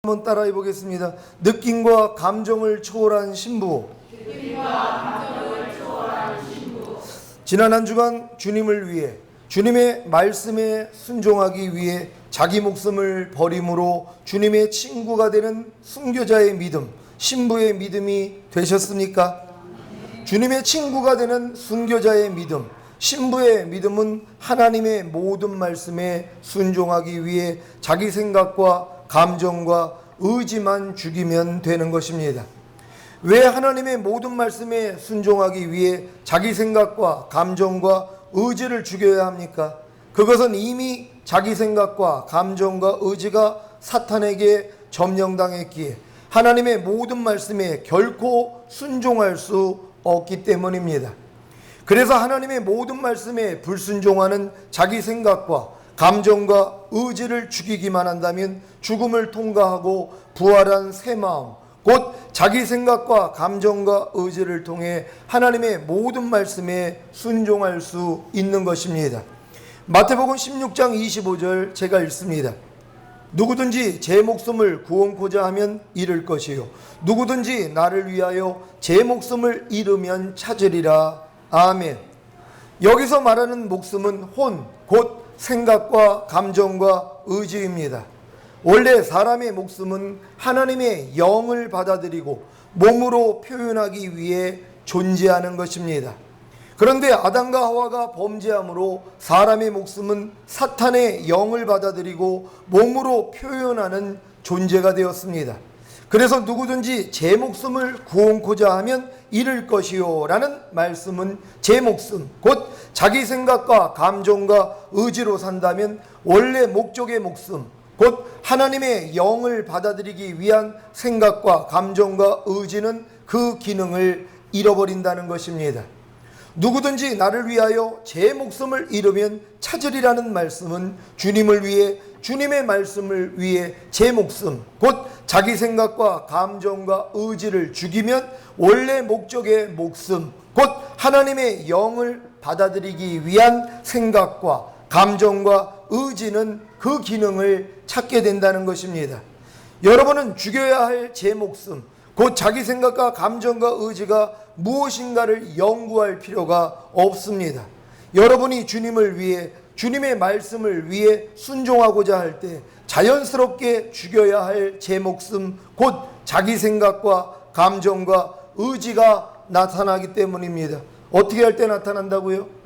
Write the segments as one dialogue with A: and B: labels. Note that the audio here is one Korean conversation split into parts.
A: 한번 따라해 보겠습니다. 느낌과 감정을 초월한 신부. 지난 한 주간 주님을 위해, 주님의 말씀에 순종하기 위해 자기 목숨을 버림으로 주님의 친구가 되는 순교자의 믿음, 신부의 믿음이 되셨습니까? 주님의 친구가 되는 순교자의 믿음, 신부의 믿음은 하나님의 모든 말씀에 순종하기 위해 자기 생각과 감정과 의지만 죽이면 되는 것입니다. 왜 하나님의 모든 말씀에 순종하기 위해 자기 생각과 감정과 의지를 죽여야 합니까? 그것은 이미 자기 생각과 감정과 의지가 사탄에게 점령당했기에 하나님의 모든 말씀에 결코 순종할 수 없기 때문입니다. 그래서 하나님의 모든 말씀에 불순종하는 자기 생각과 감정과 의지를 죽이기만 한다면 죽음을 통과하고 부활한 새 마음, 곧 자기 생각과 감정과 의지를 통해 하나님의 모든 말씀에 순종할 수 있는 것입니다. 마태복음 16장 25절 제가 읽습니다. 누구든지 제 목숨을 구원코자 하면 잃을 것이요 누구든지 나를 위하여 제 목숨을 잃으면 찾으리라. 아멘. 여기서 말하는 목숨은 혼, 곧 생각과 감정과 의지입니다. 원래 사람의 목숨은 하나님의 영을 받아들이고 몸으로 표현하기 위해 존재하는 것입니다. 그런데 아담과 하와가 범죄함으로 사람의 목숨은 사탄의 영을 받아들이고 몸으로 표현하는 존재가 되었습니다. 그래서 누구든지 제 목숨을 구원코자 하면 잃을 것이요 라는 말씀은 제 목숨, 곧 자기 생각과 감정과 의지로 산다면 원래 목적의 목숨, 곧 하나님의 영을 받아들이기 위한 생각과 감정과 의지는 그 기능을 잃어버린다는 것입니다. 누구든지 나를 위하여 제 목숨을 잃으면 찾으리라는 말씀은 주님을 위해, 주님의 말씀을 위해 제 목숨, 곧 자기 생각과 감정과 의지를 죽이면 원래 목적의 목숨, 곧 하나님의 영을 받아들이기 위한 생각과 감정과 의지는 그 기능을 찾게 된다는 것입니다. 여러분은 죽여야 할 제 목숨, 곧 자기 생각과 감정과 의지가 무엇인가를 연구할 필요가 없습니다. 여러분이 주님을 위해, 주님의 말씀을 위해 순종하고자 할 때 자연스럽게 죽여야 할 제 목숨, 곧 자기 생각과 감정과 의지가 나타나기 때문입니다. 어떻게 할 때 나타난다고요?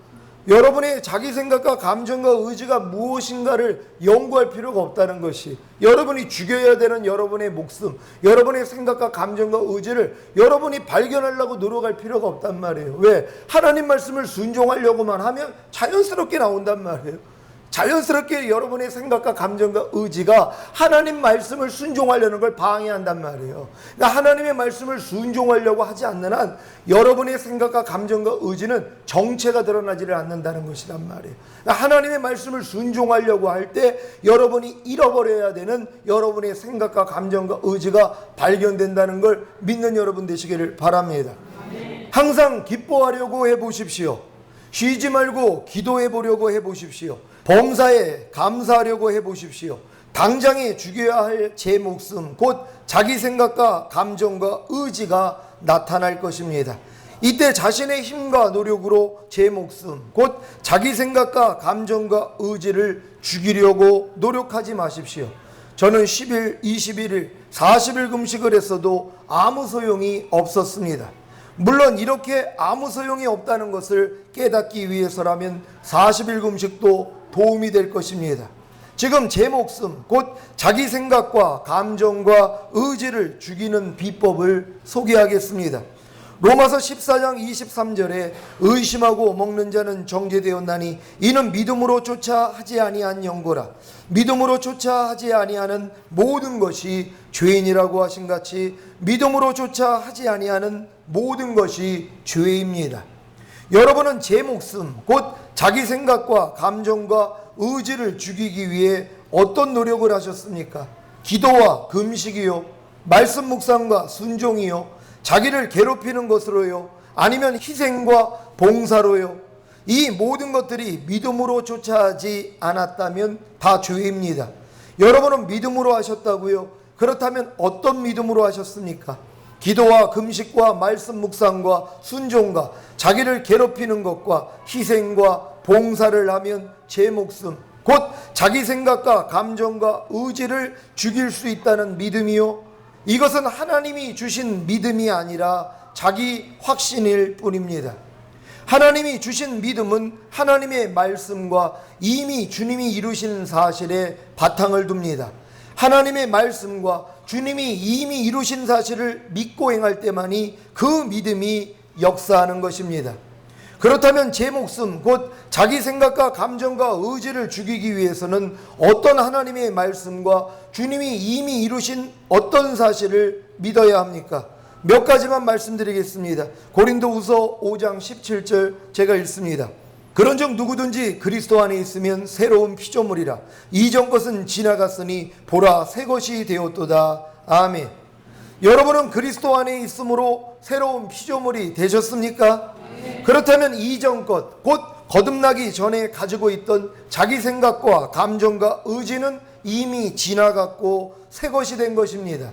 A: 여러분의 자기 생각과 감정과 의지가 무엇인가를 연구할 필요가 없다는 것이, 여러분이 죽여야 되는 여러분의 목숨, 여러분의 생각과 감정과 의지를 여러분이 발견하려고 노력할 필요가 없단 말이에요. 왜? 하나님 말씀을 순종하려고만 하면 자연스럽게 나온단 말이에요. 자연스럽게 여러분의 생각과 감정과 의지가 하나님 말씀을 순종하려는 걸 방해한단 말이에요. 그러니까 하나님의 말씀을 순종하려고 하지 않는 한 여러분의 생각과 감정과 의지는 정체가 드러나지를 않는다는 것이란 말이에요. 그러니까 하나님의 말씀을 순종하려고 할 때 여러분이 잃어버려야 되는 여러분의 생각과 감정과 의지가 발견된다는 걸 믿는 여러분 되시기를 바랍니다. 항상 기뻐하려고 해보십시오. 쉬지 말고 기도해 보려고 해보십시오. 범사에 감사하려고 해보십시오. 당장에 죽여야 할 제 목숨, 곧 자기 생각과 감정과 의지가 나타날 것입니다. 이때 자신의 힘과 노력으로 제 목숨, 곧 자기 생각과 감정과 의지를 죽이려고 노력하지 마십시오. 저는 10일, 21일, 40일 금식을 했어도 아무 소용이 없었습니다. 물론 이렇게 아무 소용이 없다는 것을 깨닫기 위해서라면 40일 금식도 도움이 될 것입니다. 지금 제 목숨, 곧 자기 생각과 감정과 의지를 죽이는 비법을 소개하겠습니다. 로마서 14장 23절에 의심하고 먹는 자는 정죄되었나니 이는 믿음으로 쫓아 하지 아니한 영고라. 믿음으로 쫓아 하지 아니하는 모든 것이 죄인이라고 하신 같이 믿음으로 쫓아 하지 아니하는 모든 것이 죄입니다. 여러분은 제 목숨, 곧 자기 생각과 감정과 의지를 죽이기 위해 어떤 노력을 하셨습니까? 기도와 금식이요? 말씀 묵상과 순종이요? 자기를 괴롭히는 것으로요? 아니면 희생과 봉사로요? 이 모든 것들이 믿음으로 쫓아하지 않았다면 다 죄입니다. 여러분은 믿음으로 하셨다고요? 그렇다면 어떤 믿음으로 하셨습니까? 기도와 금식과 말씀 묵상과 순종과 자기를 괴롭히는 것과 희생과 봉사를 하면 제 목숨, 곧 자기 생각과 감정과 의지를 죽일 수 있다는 믿음이요, 이것은 하나님이 주신 믿음이 아니라 자기 확신일 뿐입니다. 하나님이 주신 믿음은 하나님의 말씀과 이미 주님이 이루신 사실에 바탕을 둡니다. 하나님의 말씀과 주님이 이미 이루신 사실을 믿고 행할 때만이 그 믿음이 역사하는 것입니다. 그렇다면 제 목숨, 곧 자기 생각과 감정과 의지를 죽이기 위해서는 어떤 하나님의 말씀과 주님이 이미 이루신 어떤 사실을 믿어야 합니까? 몇 가지만 말씀드리겠습니다. 고린도후서 5장 17절 제가 읽습니다. 그런즉 누구든지 그리스도 안에 있으면 새로운 피조물이라. 이전 것은 지나갔으니 보라 새 것이 되었도다. 아멘. 여러분은 그리스도 안에 있으므로 새로운 피조물이 되셨습니까? 그렇다면 이전 것, 곧 거듭나기 전에 가지고 있던 자기 생각과 감정과 의지는 이미 지나갔고 새 것이 된 것입니다.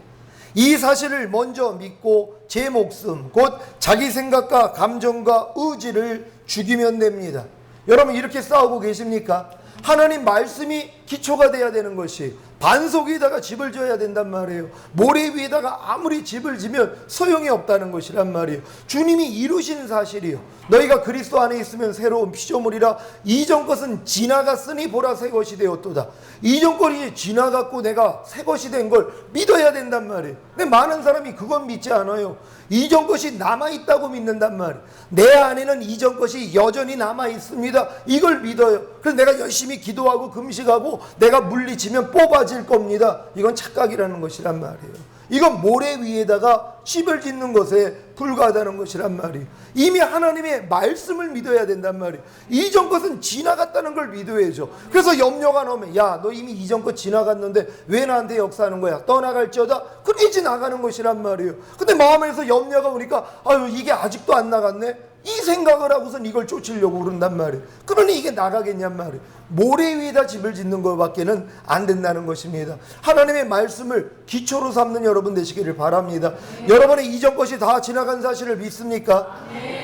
A: 이 사실을 먼저 믿고 제 목숨, 곧 자기 생각과 감정과 의지를 죽이면 됩니다. 여러분 이렇게 싸우고 계십니까? 하나님 말씀이 기초가 돼야 되는 것이, 반석 위에다가 집을 지어야 된단 말이에요. 모래 위에다가 아무리 집을 지면 소용이 없다는 것이란 말이에요. 주님이 이루신 사실이요, 너희가 그리스도 안에 있으면 새로운 피조물이라. 이전 것은 지나갔으니 보라 새 것이 되었도다. 이전 것이 지나갔고 내가 새 것이 된 걸 믿어야 된단 말이에요. 근데 많은 사람이 그건 믿지 않아요. 이전 것이 남아있다고 믿는단 말이에요. 내 안에는 이전 것이 여전히 남아있습니다, 이걸 믿어요. 그래서 내가 열심히 기도하고 금식하고 내가 물리치면 뽑아질 겁니다. 이건 착각이라는 것이란 말이에요. 이건 모래 위에다가 집을 짓는 것에 불과하다는 것이란 말이에요. 이미 하나님의 말씀을 믿어야 된단 말이에요. 이전 것은 지나갔다는 걸 믿어야죠. 그래서 염려가 나오면, 야, 너 이미 이전 것 지나갔는데 왜 나한테 역사하는 거야? 떠나갈지어다. 그래야지 나가는 것이란 말이에요. 근데 마음에서 염려가 오니까, 아유, 이게 아직도 안 나갔네? 이 생각을 하고선 이걸 쫓으려고 그런단 말이에요. 그러니 이게 나가겠냔 말이에요. 모래 위에다 집을 짓는 것밖에는 안 된다는 것입니다. 하나님의 말씀을 기초로 삼는 여러분 되시기를 바랍니다. 여러분의 이전 것이 다 지나간 사실을 믿습니까?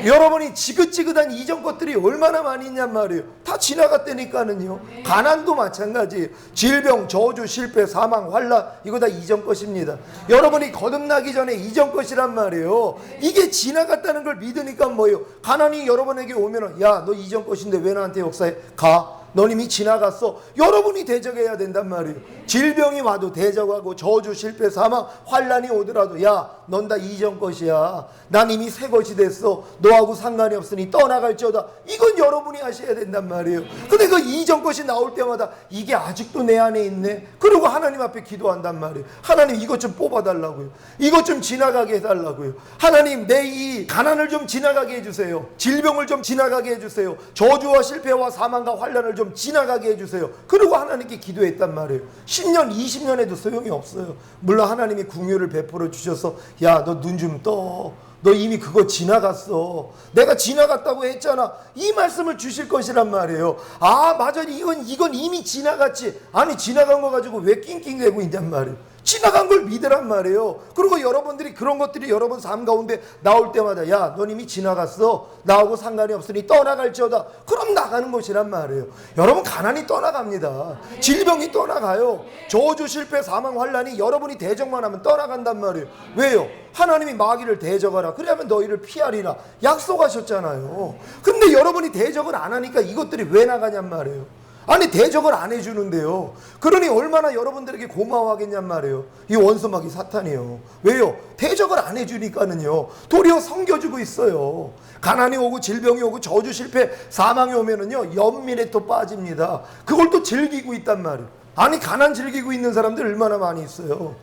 A: 여러분이 지긋지긋한 이전 것들이 얼마나 많이 있냔 말이에요. 다 지나갔다니까는요. 가난도 마찬가지예요. 질병, 저주, 실패, 사망, 환난, 이거 다 이전 것입니다. 여러분이 거듭나기 전에 이전 것이란 말이에요. 이게 지나갔다는 걸 믿으니까 뭐예요? 가난이 여러분에게 오면은, 야, 너 이전 것인데 왜 나한테 역사해? 가. 넌 이미 지나갔어. 여러분이 대적해야 된단 말이에요. 질병이 와도 대적하고, 저주, 실패, 사망, 환난이 오더라도, 야, 넌 다 이전 것이야. 난 이미 새 것이 됐어. 너하고 상관이 없으니 떠나갈지어다. 이건 여러분이 하셔야 된단 말이에요. 근데 그 이전 것이 나올 때마다 이게 아직도 내 안에 있네. 그리고 하나님 앞에 기도한단 말이에요. 하나님 이것 좀 뽑아달라고요. 이것 좀 지나가게 해달라고요. 하나님 내 이 가난을 좀 지나가게 해주세요. 질병을 좀 지나가게 해주세요. 저주와 실패와 사망과 환난을 좀 지나가게 해주세요. 그리고 하나님께 기도했단 말이에요. 10년 20년 해도 소용이 없어요. 물론 하나님이 긍휼을 베풀어 주셔서, 야, 너 눈 좀 떠. 너 이미 그거 지나갔어. 내가 지나갔다고 했잖아. 이 말씀을 주실 것이란 말이에요. 아, 맞아. 이건 이미 지나갔지. 아니, 지나간 거 가지고 왜 낑낑대고 있냔 말이에요. 지나간 걸 믿으란 말이에요. 그리고 여러분들이 그런 것들이 여러분 삶 가운데 나올 때마다, 야, 넌 이미 지나갔어. 나하고 상관이 없으니 떠나갈지어다. 그럼 나가는 것이란 말이에요. 여러분, 가난이 떠나갑니다. 질병이 떠나가요. 저주, 실패, 사망, 환난이 여러분이 대적만 하면 떠나간단 말이에요. 왜요? 하나님이 마귀를 대적하라. 그래야면 너희를 피하리라 약속하셨잖아요. 근데 여러분이 대적을 안 하니까 이것들이 왜 나가냔 말이에요. 아니, 대적을 안 해주는데요. 그러니 얼마나 여러분들에게 고마워하겠냔 말이에요. 이 원수마귀 사탄이요. 왜요? 대적을 안 해주니까는요. 도리어 섬겨주고 있어요. 가난이 오고 질병이 오고 저주, 실패, 사망이 오면은요, 연민에 또 빠집니다. 그걸 또 즐기고 있단 말이에요. 아니, 가난 즐기고 있는 사람들 얼마나 많이 있어요.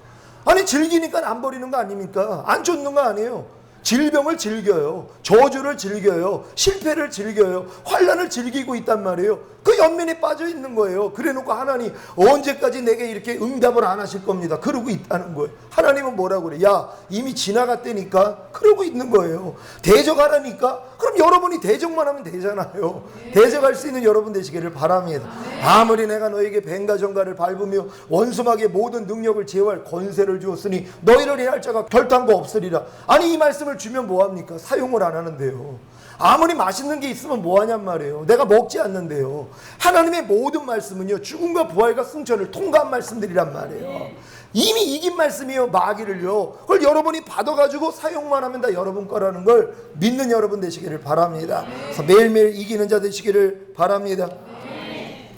A: 아니, 즐기니까 안 버리는 거 아닙니까? 안 쫓는 거 아니에요. 질병을 즐겨요. 저주를 즐겨요. 실패를 즐겨요. 환난을 즐기고 있단 말이에요. 그 연민에 빠져 있는 거예요. 그래 놓고 하나님 언제까지 내게 이렇게 응답을 안 하실 겁니다. 그러고 있다는 거예요. 하나님은 뭐라고 그래? 야, 이미 지나갔다니까. 그러고 있는 거예요. 대적하라니까? 그럼 여러분이 대적만 하면 되잖아요. 대적할 수 있는 여러분 되시기를 바랍니다. 아무리 내가 너에게 뱀과 정갈을 밟으며 원수막의 모든 능력을 제어할 권세를 주었으니 너희를 해할 자가 결단코 없으리라. 아니, 이 말씀을 주면 뭐합니까? 사용을 안 하는데요. 아무리 맛있는 게 있으면 뭐하냔 말이에요. 내가 먹지 않는데요. 하나님의 모든 말씀은요, 죽음과 부활과 승천을 통과한 말씀들이란 말이에요. 이미 이긴 말씀이에요. 마귀를요. 그걸 여러분이 받아가지고 사용만 하면 다 여러분 거라는 걸 믿는 여러분 되시기를 바랍니다. 그래서 매일매일 이기는 자 되시기를 바랍니다.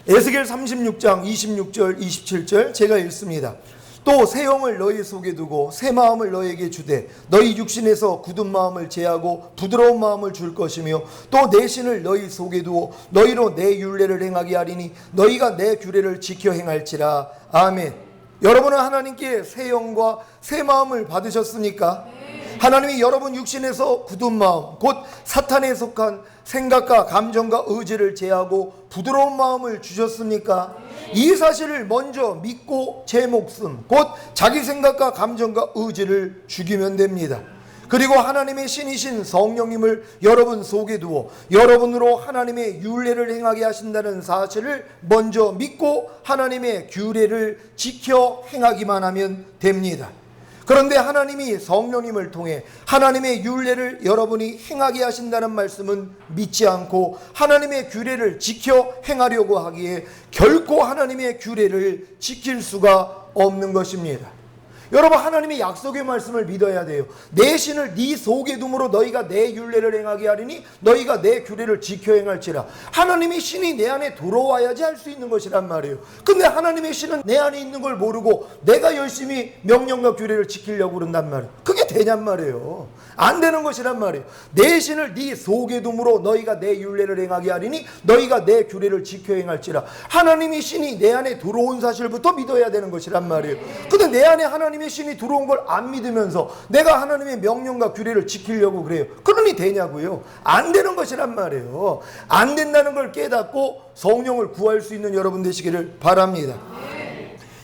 A: 에스겔 36장 26절 27절 제가 읽습니다. 또 새 영을 너희 속에 두고 새 마음을 너희에게 주되 너희 육신에서 굳은 마음을 제하고 부드러운 마음을 줄 것이며 또 내 신을 너희 속에 두어 너희로 내 율례를 행하게 하리니 너희가 내 규례를 지켜 행할지라. 아멘. 여러분은 하나님께 새 영과 새 마음을 받으셨습니까? 하나님이 여러분 육신에서 굳은 마음, 곧 사탄에 속한 생각과 감정과 의지를 제하고 부드러운 마음을 주셨습니까? 이 사실을 먼저 믿고 제 목숨, 곧 자기 생각과 감정과 의지를 죽이면 됩니다. 그리고 하나님의 신이신 성령님을 여러분 속에 두어 여러분으로 하나님의 율례를 행하게 하신다는 사실을 먼저 믿고 하나님의 규례를 지켜 행하기만 하면 됩니다. 그런데 하나님이 성령님을 통해 하나님의 율례를 여러분이 행하게 하신다는 말씀은 믿지 않고 하나님의 규례를 지켜 행하려고 하기에 결코 하나님의 규례를 지킬 수가 없는 것입니다. 여러분, 하나님의 약속의 말씀을 믿어야 돼요. 내 신을 네 속에 둠으로 너희가 내 율례를 행하게 하리니 너희가 내 규례를 지켜 행할지라. 하나님의 신이 내 안에 들어와야지 할 수 있는 것이란 말이에요. 근데 하나님의 신은 내 안에 있는 걸 모르고 내가 열심히 명령과 규례를 지키려고 그런단 말이에요. 그게 되냔 말이에요. 안 되는 것이란 말이에요. 내 신을 네 속에 둠으로 너희가 내 율례를 행하게 하리니 너희가 내 규례를 지켜 행할지라. 하나님의 신이 내 안에 들어온 사실부터 믿어야 되는 것이란 말이에요. 근데 내 안에 하나님의 신이 들어온 걸 안 믿으면서 내가 하나님의 명령과 규례를 지키려고 그래요. 그러니 되냐고요? 안 되는 것이란 말이에요. 안 된다는 걸 깨닫고 성령을 구할 수 있는 여러분 되시기를 바랍니다.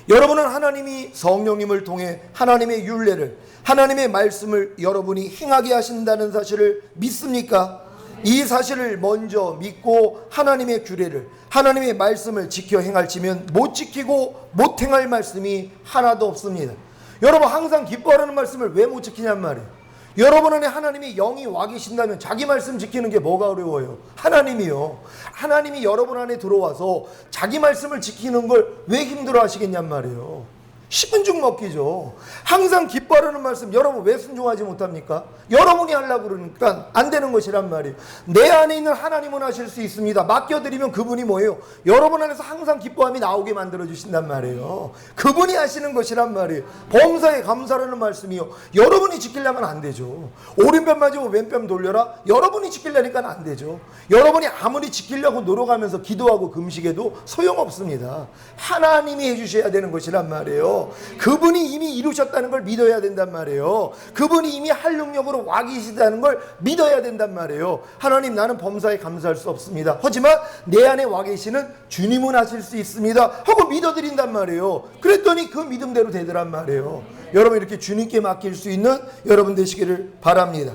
A: 여러분은 하나님이 성령님을 통해 하나님의 율례를, 하나님의 말씀을 여러분이 행하게 하신다는 사실을 믿습니까? 이 사실을 먼저 믿고 하나님의 규례를, 하나님의 말씀을 지켜 행할지면 못 지키고 못 행할 말씀이 하나도 없습니다. 여러분, 항상 기뻐하라는 말씀을 왜 못 지키냔 말이에요. 여러분 안에 하나님이 영이 와 계신다면 자기 말씀 지키는 게 뭐가 어려워요? 하나님이요. 하나님이 여러분 안에 들어와서 자기 말씀을 지키는 걸 왜 힘들어 하시겠냔 말이에요. 식은 죽 먹기죠. 항상 기뻐하라는 말씀 여러분 왜 순종하지 못합니까? 여러분이 하려고 그러니까 안 되는 것이란 말이에요. 내 안에 있는 하나님은 하실 수 있습니다. 맡겨드리면 그분이 뭐예요? 여러분 안에서 항상 기뻐함이 나오게 만들어주신단 말이에요. 그분이 하시는 것이란 말이에요. 범사에 감사라는 말씀이요. 여러분이 지키려면 안 되죠. 오른편 맞으면 왼편 돌려라. 여러분이 지키려니까 안 되죠. 여러분이 아무리 지키려고 노력하면서 기도하고 금식해도 소용없습니다. 하나님이 해주셔야 되는 것이란 말이에요. 그분이 이미 이루셨다는 걸 믿어야 된단 말이에요. 그분이 이미 할 능력으로 와 계시다는 걸 믿어야 된단 말이에요. 하나님, 나는 범사에 감사할 수 없습니다. 하지만 내 안에 와 계시는 주님은 하실 수 있습니다 하고 믿어드린단 말이에요. 그랬더니 그 믿음대로 되더란 말이에요. 여러분, 이렇게 주님께 맡길 수 있는 여러분 되시기를 바랍니다.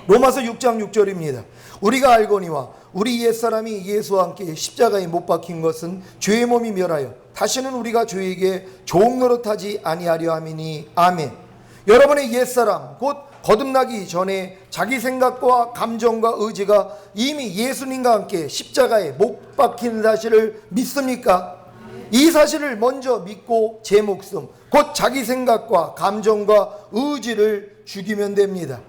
A: 로마서 6장 6절입니다. 우리가 알거니와 우리 옛사람이 예수와 함께 십자가에 못 박힌 것은 죄의 몸이 멸하여 다시는 우리가 죄에게 종 노릇하지 아니하려 함이니. 아멘. 여러분의 옛사람, 곧 거듭나기 전에 자기 생각과 감정과 의지가 이미 예수님과 함께 십자가에 못 박힌 사실을 믿습니까? 이 사실을 먼저 믿고 제 목숨, 곧 자기 생각과 감정과 의지를 죽이면 됩니다.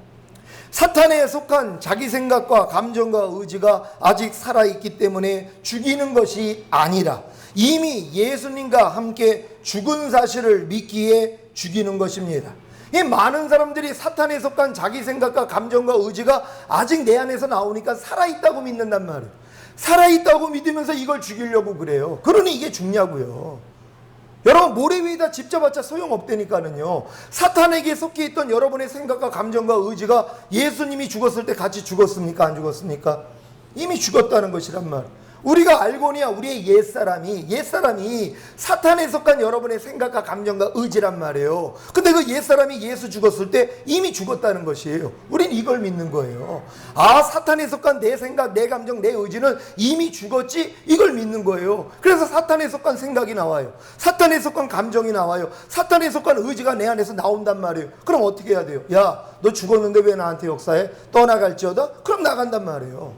A: 사탄에 속한 자기 생각과 감정과 의지가 아직 살아있기 때문에 죽이는 것이 아니라 이미 예수님과 함께 죽은 사실을 믿기에 죽이는 것입니다. 이 많은 사람들이 사탄에 속한 자기 생각과 감정과 의지가 아직 내 안에서 나오니까 살아있다고 믿는단 말이에요. 살아있다고 믿으면서 이걸 죽이려고 그래요. 그러니 이게 죽냐고요. 여러분, 모래 위에다 집 잡았자 소용없다니까는요. 사탄에게 속해 있던 여러분의 생각과 감정과 의지가 예수님이 죽었을 때 같이 죽었습니까? 안 죽었습니까? 이미 죽었다는 것이란 말. 우리가 알고니야 우리의 옛사람이 사탄에 속한 여러분의 생각과 감정과 의지란 말이에요. 근데 그 옛사람이 예수 죽었을 때 이미 죽었다는 것이에요. 우린 이걸 믿는 거예요. 사탄에 속한 내 생각, 내 감정, 내 의지는 이미 죽었지, 이걸 믿는 거예요. 그래서 사탄에 속한 생각이 나와요. 사탄에 속한 감정이 나와요. 사탄에 속한 의지가 내 안에서 나온단 말이에요. 그럼 어떻게 해야 돼요? 야, 너 죽었는데 왜 나한테 역사해? 떠나갈지어다? 그럼 나간단 말이에요.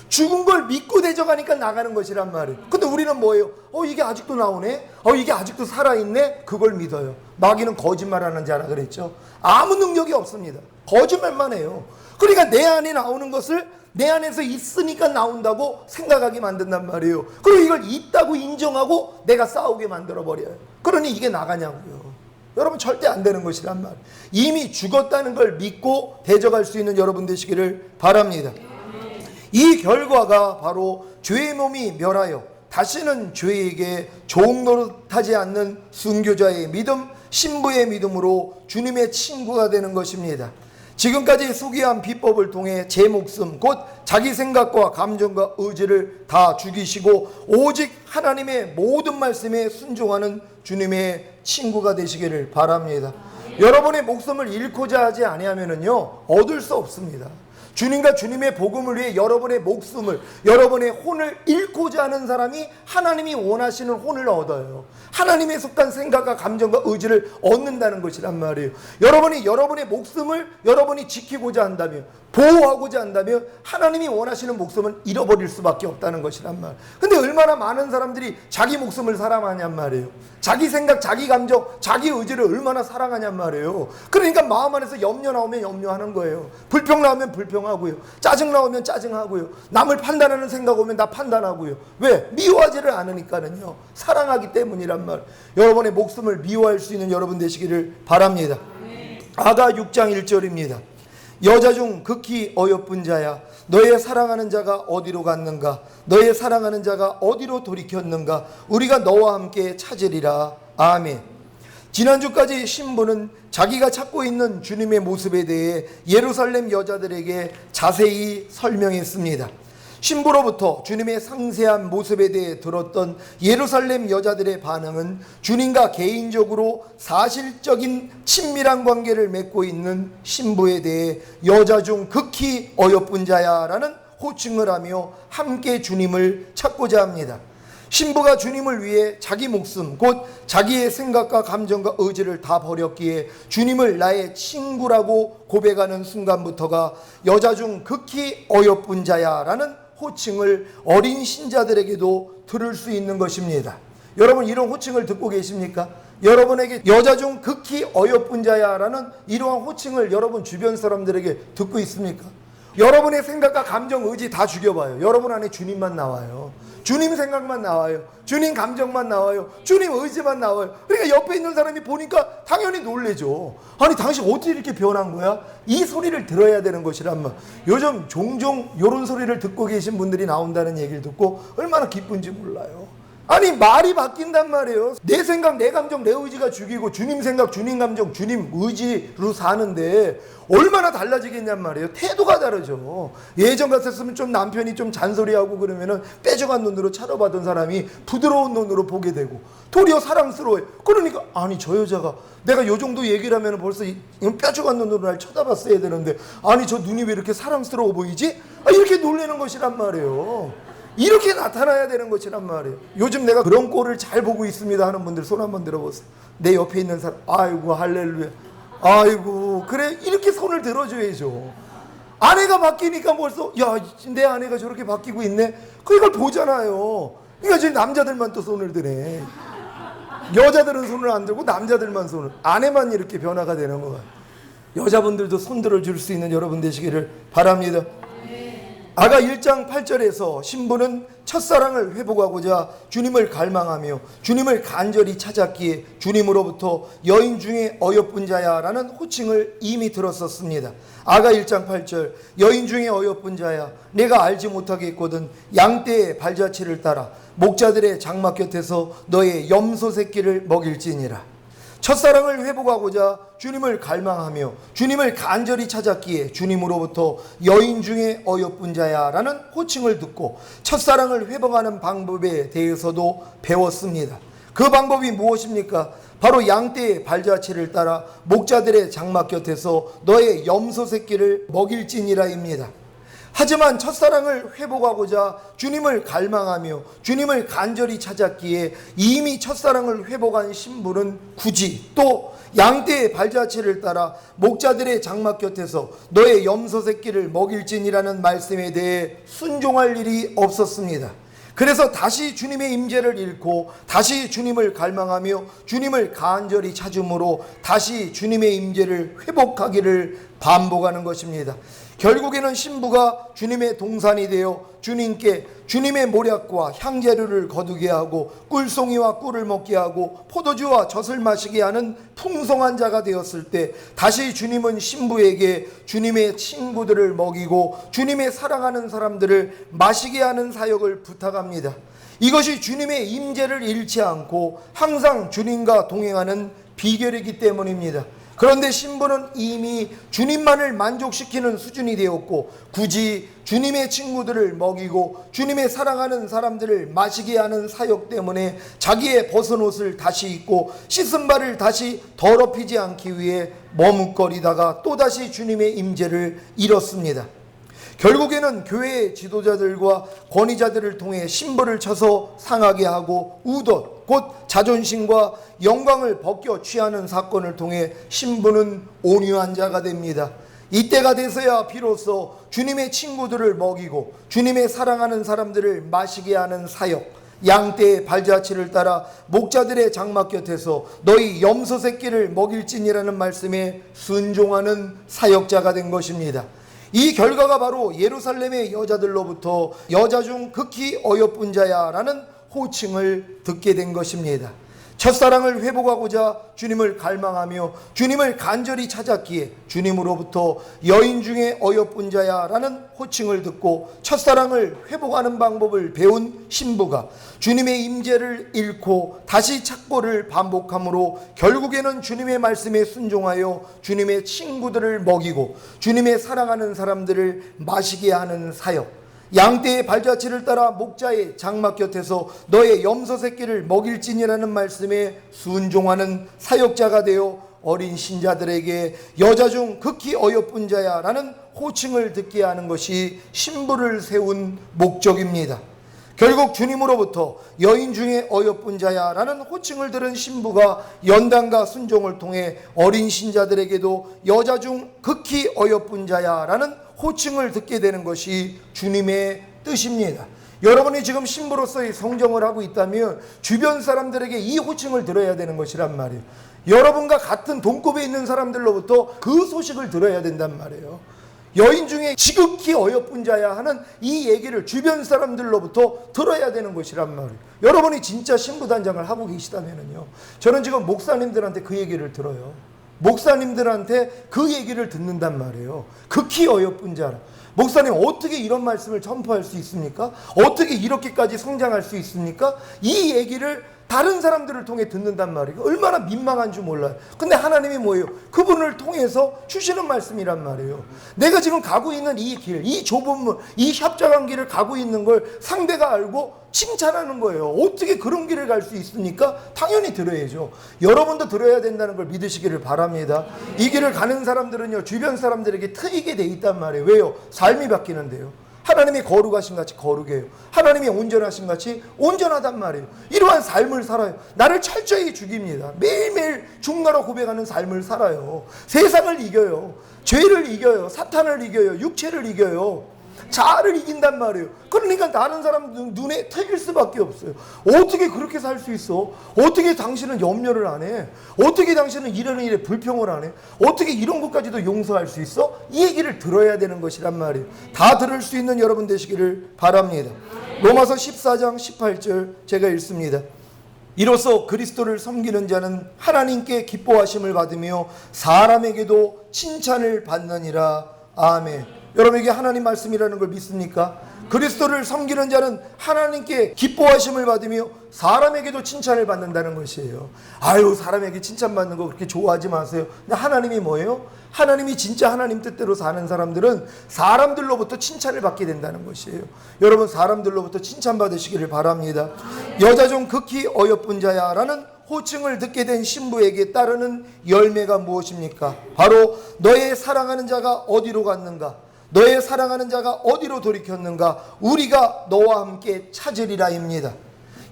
A: 죽은 걸 믿고 대적하니까 나가는 것이란 말이에요. 근데 우리는 뭐예요? 이게 아직도 나오네? 이게 아직도 살아있네? 그걸 믿어요. 마귀는 거짓말하는 자라 그랬죠. 아무 능력이 없습니다. 거짓말만 해요. 그러니까 내 안에 나오는 것을 내 안에서 있으니까 나온다고 생각하게 만든단 말이에요. 그리고 이걸 있다고 인정하고 내가 싸우게 만들어버려요. 그러니 이게 나가냐고요. 여러분, 절대 안 되는 것이란 말이에요. 이미 죽었다는 걸 믿고 대적할 수 있는 여러분 되시기를 바랍니다. 이 결과가 바로 죄의 몸이 멸하여 다시는 죄에게 종 노릇하지 않는 순교자의 믿음, 신부의 믿음으로 주님의 친구가 되는 것입니다. 지금까지 소개한 비법을 통해 제 목숨, 곧 자기 생각과 감정과 의지를 다 죽이시고 오직 하나님의 모든 말씀에 순종하는 주님의 친구가 되시기를 바랍니다. 여러분의 목숨을 잃고자 하지 아니하면요, 얻을 수 없습니다. 주님과 주님의 복음을 위해 여러분의 목숨을, 여러분의 혼을 잃고자 하는 사람이 하나님이 원하시는 혼을 얻어요. 하나님에 속한 생각과 감정과 의지를 얻는다는 것이란 말이에요. 여러분이 여러분의 목숨을 여러분이 지키고자 한다면, 보호하고자 한다면 하나님이 원하시는 목숨은 잃어버릴 수밖에 없다는 것이란 말이에요. 근데 얼마나 많은 사람들이 자기 목숨을 사랑하냔 말이에요. 자기 생각, 자기 감정, 자기 의지를 얼마나 사랑하냔 말이에요. 그러니까 마음 안에서 염려 나오면 염려하는 거예요. 불평 나오면 불평하고요. 짜증 나오면 짜증하고요. 남을 판단하는 생각 오면 나 판단하고요. 왜? 미워하지를 않으니까는요. 사랑하기 때문이란 말. 여러분의 목숨을 미워할 수 있는 여러분 되시기를 바랍니다. 아가 6장 1절입니다. 여자 중 극히 어여쁜 자야, 너의 사랑하는 자가 어디로 갔는가? 너의 사랑하는 자가 어디로 돌이켰는가? 우리가 너와 함께 찾으리라. 아멘. 지난주까지 신부는 자기가 찾고 있는 주님의 모습에 대해 예루살렘 여자들에게 자세히 설명했습니다. 신부로부터 주님의 상세한 모습에 대해 들었던 예루살렘 여자들의 반응은 주님과 개인적으로 사실적인 친밀한 관계를 맺고 있는 신부에 대해 여자 중 극히 어여쁜 자야 라는 호칭을 하며 함께 주님을 찾고자 합니다. 신부가 주님을 위해 자기 목숨, 곧 자기의 생각과 감정과 의지를 다 버렸기에 주님을 나의 친구라고 고백하는 순간부터가 여자 중 극히 어여쁜 자야 라는 호칭을 어린 신자들에게도 들을 수 있는 것입니다. 여러분, 이런 호칭을 듣고 계십니까? 여러분에게 여자 중 극히 어여쁜 자야 라는 이러한 호칭을 여러분 주변 사람들에게 듣고 있습니까? 여러분의 생각과 감정, 의지 다 죽여봐요. 여러분 안에 주님만 나와요. 주님 생각만 나와요. 주님 감정만 나와요. 주님 의지만 나와요. 그러니까 옆에 있는 사람이 보니까 당연히 놀래죠. 아니, 당신 어떻게 이렇게 변한 거야? 이 소리를 들어야 되는 것이란 말. 요즘 종종 이런 소리를 듣고 계신 분들이 나온다는 얘기를 듣고 얼마나 기쁜지 몰라요. 아니, 말이 바뀐단 말이에요. 내 생각, 내 감정, 내 의지가 죽이고 주님 생각, 주님 감정, 주님 의지로 사는데 얼마나 달라지겠냔 말이에요. 태도가 다르죠. 예전 같았으면 좀 남편이 좀 잔소리하고 그러면은 빼져간 눈으로 쳐다보던 사람이 부드러운 눈으로 보게 되고 도리어 사랑스러워요. 그러니까 아니, 저 여자가 내가 요 정도 얘기를 하면 벌써 뼈죽한 눈으로 날 쳐다봤어야 되는데 아니, 저 눈이 왜 이렇게 사랑스러워 보이지? 이렇게 놀라는 것이란 말이에요. 이렇게 나타나야 되는 것이란 말이에요. 요즘 내가 그런 꼴을 잘 보고 있습니다 하는 분들 손 한번 들어보세요. 내 옆에 있는 사람, 아이고 할렐루야, 아이고 그래, 이렇게 손을 들어줘야죠. 아내가 바뀌니까 벌써 야, 내 아내가 저렇게 바뀌고 있네, 그걸 보잖아요. 그러니까 지금 남자들만 또 손을 드네. 여자들은 손을 안 들고 남자들만 손을, 아내만 이렇게 변화가 되는 거야. 여자분들도 손 들어줄 수 있는 여러분 되시기를 바랍니다. 아가 1장 8절에서 신부는 첫사랑을 회복하고자 주님을 갈망하며 주님을 간절히 찾았기에 주님으로부터 여인 중에 어여쁜 자야 라는 호칭을 이미 들었었습니다. 아가 1장 8절, 여인 중에 어여쁜 자야, 내가 알지 못하겠거든 양떼의 발자취를 따라 목자들의 장막 곁에서 너의 염소 새끼를 먹일지니라. 첫사랑을 회복하고자 주님을 갈망하며 주님을 간절히 찾았기에 주님으로부터 여인 중에 어여쁜 자야 라는 호칭을 듣고 첫사랑을 회복하는 방법에 대해서도 배웠습니다. 그 방법이 무엇입니까? 바로 양떼의 발자취를 따라 목자들의 장막 곁에서 너의 염소 새끼를 먹일지니라입니다. 하지만 첫사랑을 회복하고자 주님을 갈망하며 주님을 간절히 찾았기에 이미 첫사랑을 회복한 신부는 굳이 또 양떼의 발자취를 따라 목자들의 장막 곁에서 너의 염소 새끼를 먹일지니라는 말씀에 대해 순종할 일이 없었습니다. 그래서 다시 주님의 임재를 잃고 다시 주님을 갈망하며 주님을 간절히 찾음으로 다시 주님의 임재를 회복하기를 반복하는 것입니다. 결국에는 신부가 주님의 동산이 되어 주님께 주님의 모략과 향재료를 거두게 하고 꿀송이와 꿀을 먹게 하고 포도주와 젖을 마시게 하는 풍성한 자가 되었을 때 다시 주님은 신부에게 주님의 친구들을 먹이고 주님의 사랑하는 사람들을 마시게 하는 사역을 부탁합니다. 이것이 주님의 임재를 잃지 않고 항상 주님과 동행하는 비결이기 때문입니다. 그런데 신부는 이미 주님만을 만족시키는 수준이 되었고 굳이 주님의 친구들을 먹이고 주님의 사랑하는 사람들을 마시게 하는 사역 때문에 자기의 벗은 옷을 다시 입고 씻은 발을 다시 더럽히지 않기 위해 머뭇거리다가 또다시 주님의 임재를 잃었습니다. 결국에는 교회의 지도자들과 권위자들을 통해 신부를 쳐서 상하게 하고 우덧 곧 자존심과 영광을 벗겨 취하는 사건을 통해 신부는 온유한 자가 됩니다. 이때가 돼서야 비로소 주님의 친구들을 먹이고 주님의 사랑하는 사람들을 마시게 하는 사역, 양떼의 발자취를 따라 목자들의 장막 곁에서 너희 염소 새끼를 먹일지니라는 말씀에 순종하는 사역자가 된 것입니다. 이 결과가 바로 예루살렘의 여자들로부터 여자 중 극히 어여쁜 자야 라는 호칭을 듣게 된 것입니다. 첫사랑을 회복하고자 주님을 갈망하며 주님을 간절히 찾았기에 주님으로부터 여인 중에 어여쁜 자야 라는 호칭을 듣고 첫사랑을 회복하는 방법을 배운 신부가 주님의 임재를 잃고 다시 찾고를 반복함으로 결국에는 주님의 말씀에 순종하여 주님의 친구들을 먹이고 주님의 사랑하는 사람들을 마시게 하는 사역, 양떼의 발자취를 따라 목자의 장막 곁에서 너의 염소 새끼를 먹일지니라는 말씀에 순종하는 사역자가 되어 어린 신자들에게 여자 중 극히 어여쁜 자야 라는 호칭을 듣게 하는 것이 신부를 세운 목적입니다. 결국 주님으로부터 여인 중에 어여쁜 자야 라는 호칭을 들은 신부가 연단과 순종을 통해 어린 신자들에게도 여자 중 극히 어여쁜 자야 라는 호칭을 듣게 되는 것이 주님의 뜻입니다. 여러분이 지금 신부로서의 성정을 하고 있다면 주변 사람들에게 이 호칭을 들어야 되는 것이란 말이에요. 여러분과 같은 동급에 있는 사람들로부터 그 소식을 들어야 된단 말이에요. 여인 중에 지극히 어여쁜 자야 하는 이 얘기를 주변 사람들로부터 들어야 되는 것이란 말이에요. 여러분이 진짜 신부단장을 하고 계시다면요, 저는 지금 목사님들한테 그 얘기를 들어요. 목사님들한테 그 얘기를 듣는단 말이에요. 극히 어여쁜 자라. 목사님 어떻게 이런 말씀을 전파할 수 있습니까? 어떻게 이렇게까지 성장할 수 있습니까? 이 얘기를 다른 사람들을 통해 듣는단 말이에요. 얼마나 민망한 줄 몰라요. 근데 하나님이 뭐예요? 그분을 통해서 주시는 말씀이란 말이에요. 내가 지금 가고 있는 이 길, 이 좁은 문, 이 협착한 길을 가고 있는 걸 상대가 알고 칭찬하는 거예요. 어떻게 그런 길을 갈 수 있습니까? 당연히 들어야죠. 여러분도 들어야 된다는 걸 믿으시기를 바랍니다. 이 길을 가는 사람들은요, 주변 사람들에게 트이게 돼 있단 말이에요. 왜요? 삶이 바뀌는데요. 하나님이 거룩하신 같이 거룩해요. 하나님이 온전하신 같이 온전하단 말이에요. 이러한 삶을 살아요. 나를 철저히 죽입니다. 매일매일 죽나라 고백하는 삶을 살아요. 세상을 이겨요. 죄를 이겨요. 사탄을 이겨요. 육체를 이겨요. 자아를 이긴단 말이에요. 그러니까 다른 사람 눈에 트일 수밖에 없어요. 어떻게 그렇게 살 수 있어? 어떻게 당신은 염려를 안 해? 어떻게 당신은 이런 일에 불평을 안 해? 어떻게 이런 것까지도 용서할 수 있어? 이 얘기를 들어야 되는 것이란 말이에요. 다 들을 수 있는 여러분 되시기를 바랍니다. 로마서 14장 18절 제가 읽습니다. 이로써 그리스도를 섬기는 자는 하나님께 기뻐하심을 받으며 사람에게도 칭찬을 받느니라. 아멘. 여러분, 이게 하나님 말씀이라는 걸 믿습니까? 그리스도를 섬기는 자는 하나님께 기뻐하심을 받으며 사람에게도 칭찬을 받는다는 것이에요. 아유, 사람에게 칭찬받는 거 그렇게 좋아하지 마세요. 근데 하나님이 뭐예요? 하나님이 진짜 하나님 뜻대로 사는 사람들은 사람들로부터 칭찬을 받게 된다는 것이에요. 여러분, 사람들로부터 칭찬받으시기를 바랍니다. 여자 중 극히 어여쁜 자야 라는 호칭을 듣게 된 신부에게 따르는 열매가 무엇입니까? 바로 너의 사랑하는 자가 어디로 갔는가? 너의 사랑하는 자가 어디로 돌이켰는가? 우리가 너와 함께 찾으리라입니다.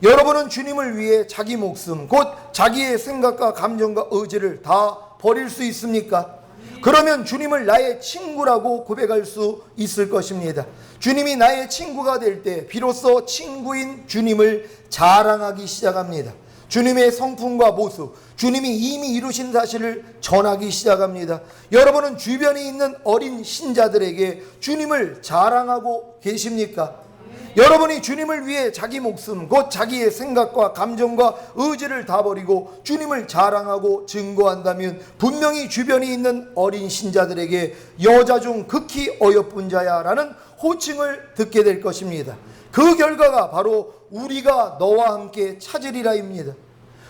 A: 여러분은 주님을 위해 자기 목숨, 곧 자기의 생각과 감정과 의지를 다 버릴 수 있습니까? 그러면 주님을 나의 친구라고 고백할 수 있을 것입니다. 주님이 나의 친구가 될 때 비로소 친구인 주님을 자랑하기 시작합니다. 주님의 성품과 모습, 주님이 이미 이루신 사실을 전하기 시작합니다. 여러분은 주변에 있는 어린 신자들에게 주님을 자랑하고 계십니까? 여러분이 주님을 위해 자기 목숨, 곧 자기의 생각과 감정과 의지를 다 버리고 주님을 자랑하고 증거한다면 분명히 주변에 있는 어린 신자들에게 여자 중 극히 어여쁜 자야 라는 호칭을 듣게 될 것입니다. 그 결과가 바로 우리가 너와 함께 찾으리라입니다.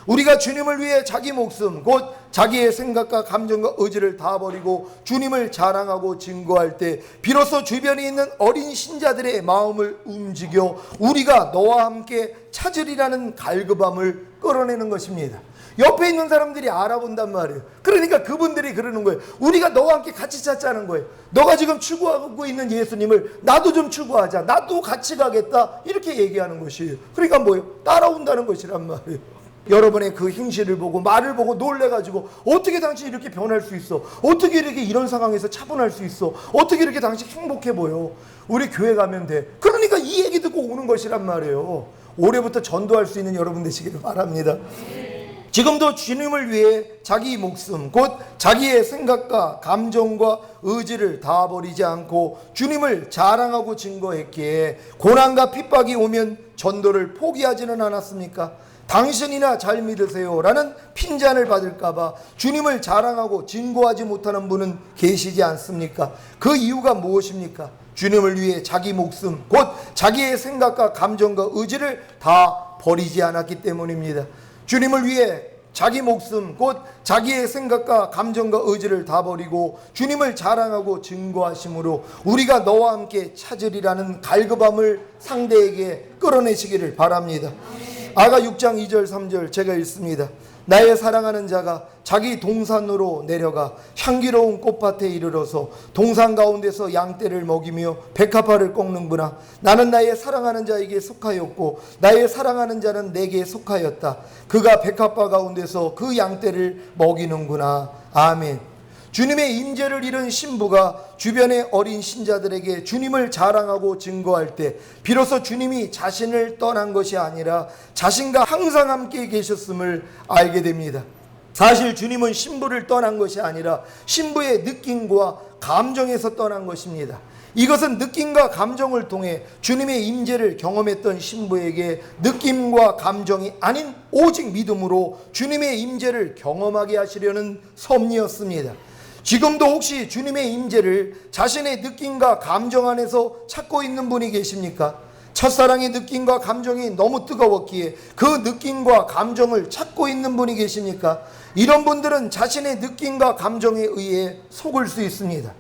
A: 우리가 주님을 위해 자기 목숨, 곧 자기의 생각과 감정과 의지를 다 버리고 주님을 자랑하고 증거할 때 비로소 주변에 있는 어린 신자들의 마음을 움직여 우리가 너와 함께 찾으리라는 갈급함을 끌어내는 것입니다. 옆에 있는 사람들이 알아본단 말이에요. 그러니까 그분들이 그러는 거예요. 우리가 너와 함께 같이 찾자는 거예요. 너가 지금 추구하고 있는 예수님을 나도 좀 추구하자, 나도 같이 가겠다, 이렇게 얘기하는 것이에요. 그러니까 뭐예요? 따라온다는 것이란 말이에요. 여러분의 그 행실을 보고 말을 보고 놀래가지고 어떻게 당신 이렇게 변할 수 있어? 어떻게 이렇게 이런 상황에서 차분할 수 있어? 어떻게 이렇게 당신 행복해 보여? 우리 교회 가면 돼. 그러니까 이 얘기 듣고 오는 것이란 말이에요. 올해부터 전도할 수 있는 여러분 되시기를 바랍니다. 지금도 주님을 위해 자기 목숨, 곧 자기의 생각과 감정과 의지를 다 버리지 않고 주님을 자랑하고 증거했기에 고난과 핍박이 오면 전도를 포기하지는 않았습니까? 당신이나 잘 믿으세요 라는 핀잔을 받을까봐 주님을 자랑하고 증거하지 못하는 분은 계시지 않습니까? 그 이유가 무엇입니까? 주님을 위해 자기 목숨, 곧 자기의 생각과 감정과 의지를 다 버리지 않았기 때문입니다. 주님을 위해 자기 목숨, 곧 자기의 생각과 감정과 의지를 다 버리고 주님을 자랑하고 증거하심으로 우리가 너와 함께 찾으리라는 갈급함을 상대에게 끌어내시기를 바랍니다. 아가 6장 2절 3절 제가 읽습니다. 나의 사랑하는 자가 자기 동산으로 내려가 향기로운 꽃밭에 이르러서 동산 가운데서 양떼를 먹이며 백합화를 꺾는구나. 나는 나의 사랑하는 자에게 속하였고 나의 사랑하는 자는 내게 속하였다. 그가 백합화 가운데서 그 양떼를 먹이는구나. 아멘. 주님의 임재를 잃은 신부가 주변의 어린 신자들에게 주님을 자랑하고 증거할 때 비로소 주님이 자신을 떠난 것이 아니라 자신과 항상 함께 계셨음을 알게 됩니다. 사실 주님은 신부를 떠난 것이 아니라 신부의 느낌과 감정에서 떠난 것입니다. 이것은 느낌과 감정을 통해 주님의 임재를 경험했던 신부에게 느낌과 감정이 아닌 오직 믿음으로 주님의 임재를 경험하게 하시려는 섭리였습니다. 지금도 혹시 주님의 임재를 자신의 느낌과 감정 안에서 찾고 있는 분이 계십니까? 첫사랑의 느낌과 감정이 너무 뜨거웠기에 그 느낌과 감정을 찾고 있는 분이 계십니까? 이런 분들은 자신의 느낌과 감정에 의해 속을 수 있습니다.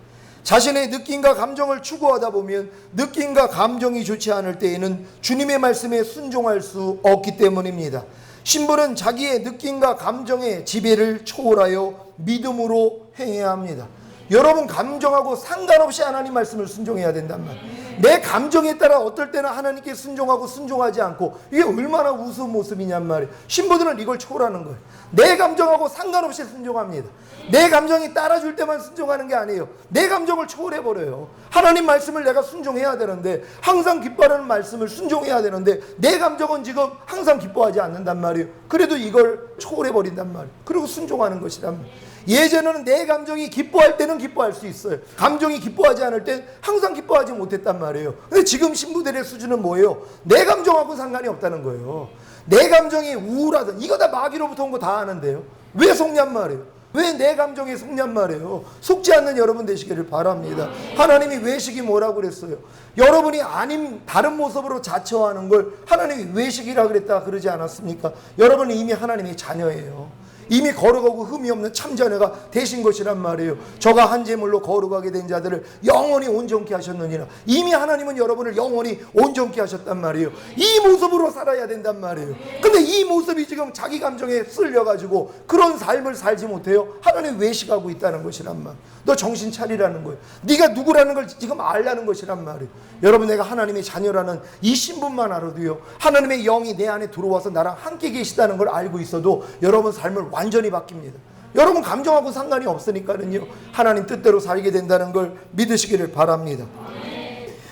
A: 자신의 느낌과 감정을 추구하다 보면 느낌과 감정이 좋지 않을 때에는 주님의 말씀에 순종할 수 없기 때문입니다. 신부는 자기의 느낌과 감정의 지배를 초월하여 믿음으로 행해야 합니다. 여러분, 감정하고 상관없이 하나님 말씀을 순종해야 된단 말이에요. 내 감정에 따라 어떨 때는 하나님께 순종하고 순종하지 않고, 이게 얼마나 우스운 모습이냔 말이에요. 신부들은 이걸 초월하는 거예요. 내 감정하고 상관없이 순종합니다. 내 감정이 따라줄 때만 순종하는 게 아니에요. 내 감정을 초월해버려요. 하나님 말씀을 내가 순종해야 되는데, 항상 기뻐하는 말씀을 순종해야 되는데 내 감정은 지금 항상 기뻐하지 않는단 말이에요. 그래도 이걸 초월해버린단 말이에요. 그리고 순종하는 것이란 말이에요. 예전에는 내 감정이 기뻐할 때는 기뻐할 수 있어요. 감정이 기뻐하지 않을 땐 항상 기뻐하지 못했단 말이에요. 근데 지금 신부들의 수준은 뭐예요? 내 감정하고 상관이 없다는 거예요. 내 감정이 우울하든 이거 다 마귀로부터 온 거 다 아는데요. 왜 속냔 말이에요. 왜 내 감정에 속냔 말이에요. 속지 않는 여러분 되시기를 바랍니다. 하나님이 외식이 뭐라고 그랬어요? 여러분이 아닌 다른 모습으로 자처하는 걸 하나님이 외식이라 그랬다 그러지 않았습니까? 여러분은 이미 하나님의 자녀예요. 이미 거룩하고 흠이 없는 참자녀가 되신 것이란 말이에요. 저가 한 제물로 거룩하게 된 자들을 영원히 온전케 하셨느니라. 이미 하나님은 여러분을 영원히 온전케 하셨단 말이에요. 이 모습으로 살아야 된단 말이에요. 근데 이 모습이 지금 자기 감정에 쓸려가지고 그런 삶을 살지 못해요. 하나님 외식하고 있다는 것이란 말. 너 정신 차리라는 거예요. 네가 누구라는 걸 지금 알라는 것이란 말이에요. 여러분, 내가 하나님의 자녀라는 이 신분만 알아도요, 하나님의 영이 내 안에 들어와서 나랑 함께 계시다는 걸 알고 있어도 여러분 삶을 완전히 바뀝니다. 여러분 감정하고 상관이 없으니까는요, 하나님 뜻대로 살게 된다는 걸 믿으시기를 바랍니다.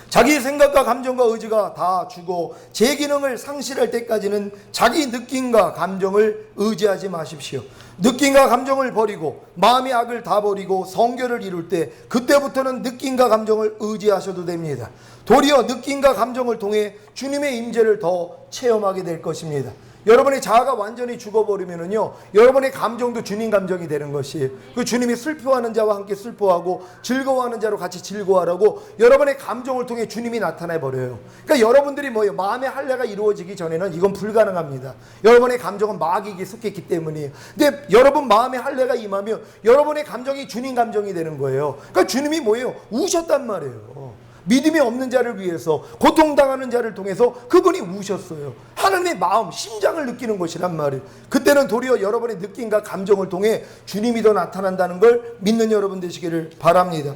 A: 자기 생각과 감정과 의지가 다 죽어 제 기능을 상실할 때까지는 자기 느낌과 감정을 의지하지 마십시오. 느낌과 감정을 버리고 마음의 악을 다 버리고 성결을 이룰 때, 그때부터는 느낌과 감정을 의지하셔도 됩니다. 도리어 느낌과 감정을 통해 주님의 임재를 더 체험하게 될 것입니다. 여러분의 자아가 완전히 죽어버리면은요, 여러분의 감정도 주님 감정이 되는 것이에요. 그 주님이 슬퍼하는 자와 함께 슬퍼하고 즐거워하는 자로 같이 즐거워하라고 여러분의 감정을 통해 주님이 나타나 버려요. 그러니까 여러분들이 뭐예요? 마음의 할례가 이루어지기 전에는 이건 불가능합니다. 여러분의 감정은 마귀에게 속했기 때문이에요. 근데 여러분 마음의 할례가 임하면 여러분의 감정이 주님 감정이 되는 거예요. 그러니까 주님이 뭐예요? 우셨단 말이에요. 믿음이 없는 자를 위해서, 고통당하는 자를 통해서 그분이 우셨어요. 하나님의 마음, 심장을 느끼는 것이란 말이에요. 그때는 도리어 여러분의 느낌과 감정을 통해 주님이 더 나타난다는 걸 믿는 여러분 되시기를 바랍니다.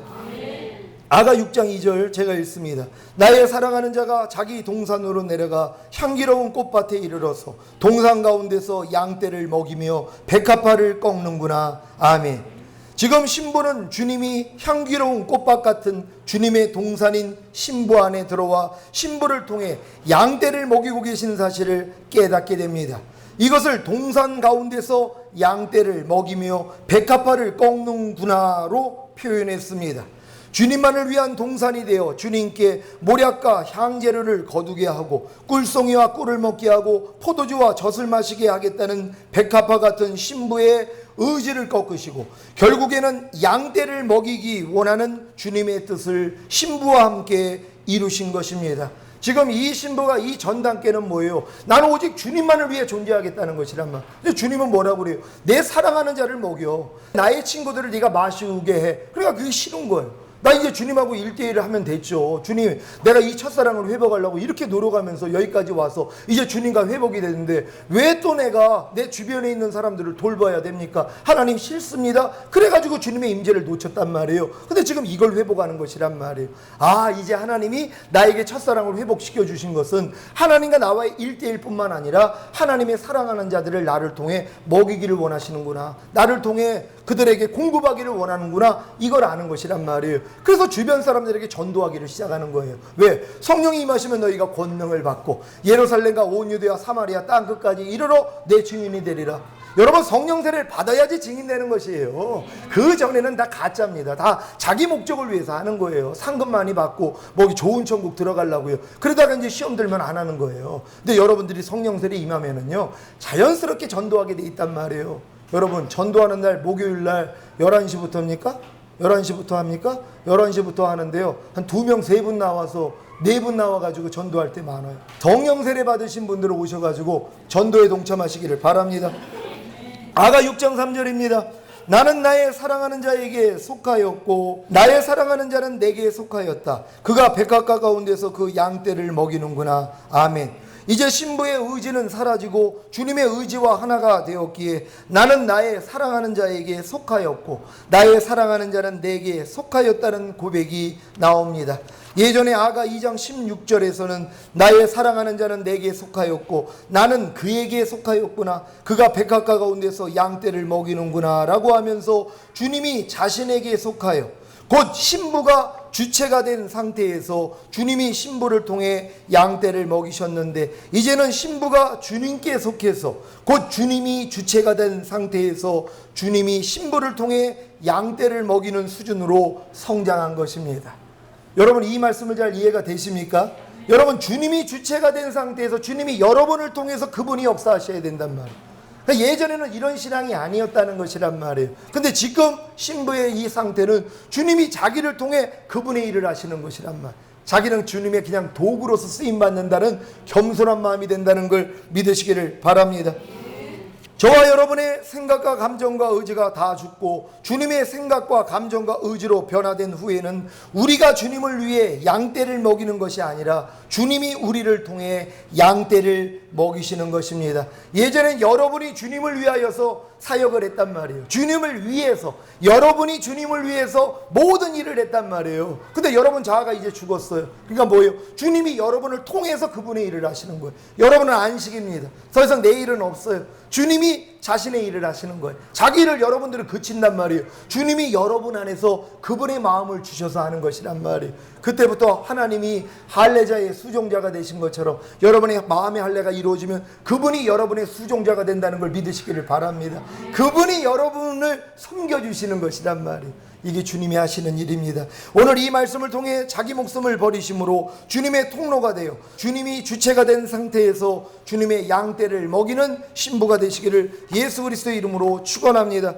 A: 아가 6장 2절 제가 읽습니다. 나의 사랑하는 자가 자기 동산으로 내려가 향기로운 꽃밭에 이르러서 동산 가운데서 양떼를 먹이며 백합화를 꺾는구나. 아멘. 지금 신부는 주님이 향기로운 꽃밭 같은 주님의 동산인 신부 안에 들어와 신부를 통해 양떼를 먹이고 계신 사실을 깨닫게 됩니다. 이것을 동산 가운데서 양떼를 먹이며 백합화를 꺾는구나로 표현했습니다. 주님만을 위한 동산이 되어 주님께 모략과 향재료를 거두게 하고 꿀송이와 꿀을 먹게 하고 포도주와 젖을 마시게 하겠다는 백합화 같은 신부의 의지를 꺾으시고 결국에는 양떼를 먹이기 원하는 주님의 뜻을 신부와 함께 이루신 것입니다. 지금 이 신부가 이 전 단계는 뭐예요? 나는 오직 주님만을 위해 존재하겠다는 것이란 말. 근데 주님은 뭐라고 그래요? 내 사랑하는 자를 먹여. 나의 친구들을 네가 마시게 해. 그러니까 그게 싫은 거예요. 나 이제 주님하고 1대1을 하면 됐죠. 주님, 내가 이 첫사랑을 회복하려고 이렇게 노력하면서 여기까지 와서 이제 주님과 회복이 되는데 왜 또 내가 내 주변에 있는 사람들을 돌봐야 됩니까? 하나님 싫습니다. 그래가지고 주님의 임재를 놓쳤단 말이에요. 근데 지금 이걸 회복하는 것이란 말이에요. 아, 이제 하나님이 나에게 첫사랑을 회복시켜 주신 것은 하나님과 나와의 1대1 뿐만 아니라 하나님의 사랑하는 자들을 나를 통해 먹이기를 원하시는구나. 나를 통해 그들에게 공급하기를 원하는구나. 이걸 아는 것이란 말이에요. 그래서 주변 사람들에게 전도하기를 시작하는 거예요. 왜? 성령이 임하시면 너희가 권능을 받고 예루살렘과 온 유대와 사마리아 땅끝까지 이르러 내 증인이 되리라. 여러분, 성령 세례를 받아야지 증인되는 것이에요. 그 전에는 다 가짜입니다. 다 자기 목적을 위해서 하는 거예요. 상금 많이 받고 뭐 좋은 천국 들어가려고요. 그러다가 이제 시험 들면 안 하는 거예요. 근데 여러분들이 성령 세례 임하면은요, 자연스럽게 전도하게 돼 있단 말이에요. 여러분, 전도하는 날 목요일 날 11시부터입니까? 11시부터 합니까? 11시부터 하는데요, 한 2명, 3분 나와서 4분 나와가지고 전도할 때 많아요. 성령 세례 받으신 분들 오셔가지고 전도에 동참하시기를 바랍니다. 아가 6장 3절입니다. 나는 나의 사랑하는 자에게 속하였고 나의 사랑하는 자는 내게 속하였다. 그가 백합화 가운데서 그 양떼를 먹이는구나. 아멘. 이제 신부의 의지는 사라지고 주님의 의지와 하나가 되었기에 나는 나의 사랑하는 자에게 속하였고 나의 사랑하는 자는 내게 속하였다는 고백이 나옵니다. 예전에 아가 2장 16절에서는 나의 사랑하는 자는 내게 속하였고 나는 그에게 속하였구나. 그가 백합화 가운데서 양떼를 먹이는구나 라고 하면서 주님이 자신에게 속하여 곧 신부가 주체가 된 상태에서 주님이 신부를 통해 양떼를 먹이셨는데 이제는 신부가 주님께 속해서 곧 주님이 주체가 된 상태에서 주님이 신부를 통해 양떼를 먹이는 수준으로 성장한 것입니다. 여러분, 이 말씀을 잘 이해가 되십니까? 여러분, 주님이 주체가 된 상태에서 주님이 여러분을 통해서 그분이 역사하셔야 된단 말이에요. 예전에는 이런 신앙이 아니었다는 것이란 말이에요. 근데 지금 신부의 이 상태는 주님이 자기를 통해 그분의 일을 하시는 것이란 말. 자기는 주님의 그냥 도구로서 쓰임받는다는 겸손한 마음이 된다는 걸 믿으시기를 바랍니다. 저와 여러분의 생각과 감정과 의지가 다 죽고 주님의 생각과 감정과 의지로 변화된 후에는 우리가 주님을 위해 양떼를 먹이는 것이 아니라 주님이 우리를 통해 양떼를 먹이시는 것입니다. 예전엔 여러분이 주님을 위하여서 사역을 했단 말이에요. 주님을 위해서, 여러분이 주님을 위해서 모든 일을 했단 말이에요. 근데 여러분 자아가 이제 죽었어요. 그러니까 뭐예요? 주님이 여러분을 통해서 그분의 일을 하시는 거예요. 여러분은 안식입니다. 더 이상 내 일은 없어요. 주님이 자신의 일을 하시는 거예요. 자기 일을 여러분들은 그친단 말이에요. 주님이 여러분 안에서 그분의 마음을 주셔서 하는 것이란 말이에요. 그때부터 하나님이 할례자의 수종자가 되신 것처럼 여러분의 마음의 할례가 이루어지면 그분이 여러분의 수종자가 된다는 걸 믿으시기를 바랍니다. 그분이 여러분을 섬겨주시는 것이란 말이에요. 이게 주님이 하시는 일입니다. 오늘 이 말씀을 통해 자기 목숨을 버리심으로 주님의 통로가 되어 주님이 주체가 된 상태에서 주님의 양떼를 먹이는 신부가 되시기를 예수 그리스도의 이름으로 축원합니다.